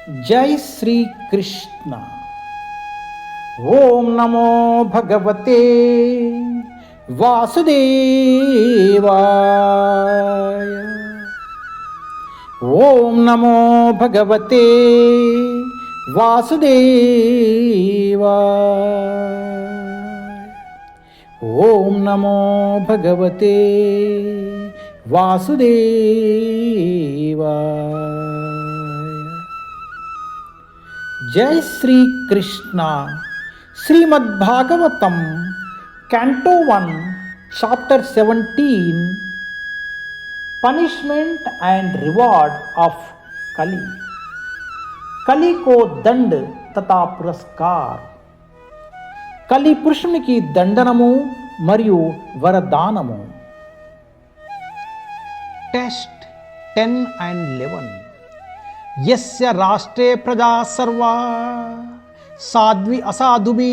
जय श्री कृष्ण। ओम नमो भगवते वासुदेवाय। ओम नमो भगवते वासुदेवाय। ओम नमो भगवते वासुदेवाय। जय Shri Krishna. Shrimad Bhagavatam canto 1 chapter 17 punishment and reward of कली। कली को दंड तथा पुरस्कार। कली पुरुषुనికి దండనము మరియు వరదానము। Test 10 and 11। यस्य राष्ट्रे प्रजा सर्वा साध्वी असाधुभिः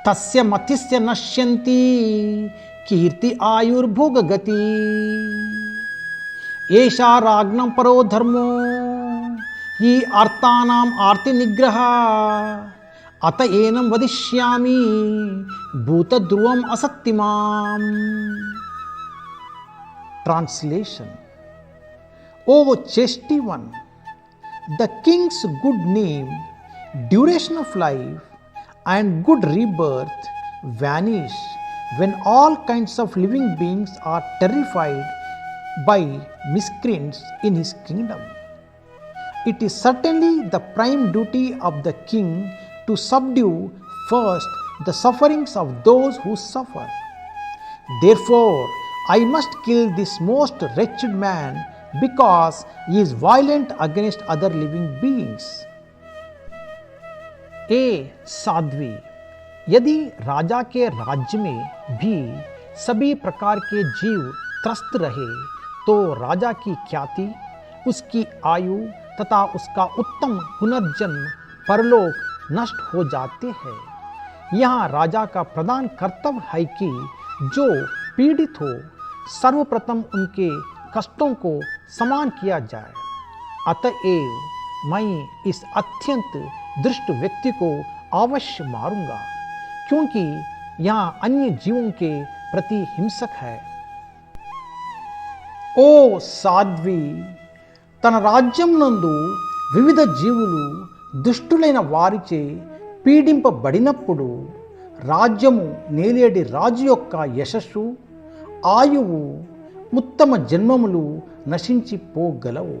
तस्य मतिस्य नश्यन्ति कीर्ति आयुर्भोगगति। एषा राज्ञं परो धर्मो हि आर्तानाम् आर्तिनिग्रहः अत एनं वदिष्यामि भूतध्रुवम् असत्यमाम्। Translation. O chesty one, the king's good name, duration of life, and good rebirth vanish when all kinds of living beings are terrified by miscreants in his kingdom. It is certainly the prime duty of the king to subdue first the sufferings of those who suffer. Therefore, I must kill this most wretched man because he is violent against other living beings. ए साध्वी, यदि राजा के राज्य में भी सभी प्रकार के जीव त्रस्त रहे तो राजा की ख्याति, उसकी आयु तथा उसका उत्तम पुनर्जन्म परलोक नष्ट हो जाते हैं। यहाँ राजा का प्रधान कर्तव्य है कि जो पीड़ित हो सर्वप्रथम उनके कष्टों को समान किया जाए। अतएव मैं इस अत्यंत दुष्ट व्यक्ति को अवश्य मारूंगा क्योंकि यहाँ अन्य जीवों के प्रति हिंसक है। ओ साध्वी, తన రాజ్యం నందు వివిధ జీవులు దుష్టులైన వారిచే పీడింపబడినప్పుడు రాజ్యము నేలేడి రాజు యొక్క యశస్సు, ఆయువు, ఉత్తమ జన్మములు నశించిపోగలవు।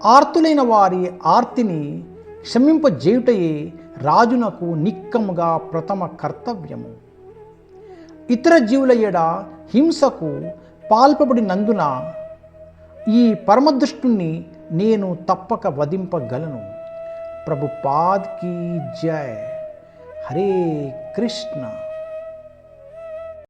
ఆర్తులైన వారి ఆర్తిని క్షమింపజేయుటయే రాజునకు నిక్కముగా ప్రథమ కర్తవ్యము। ఇతర జీవుల ఎడ హింసకు పాల్పబడినందున ఈ పరమదుష్టుణ్ణి నేను తప్పక వధింపగలను। ప్రభుపాద్ కీ జయ। హరే కృష్ణ।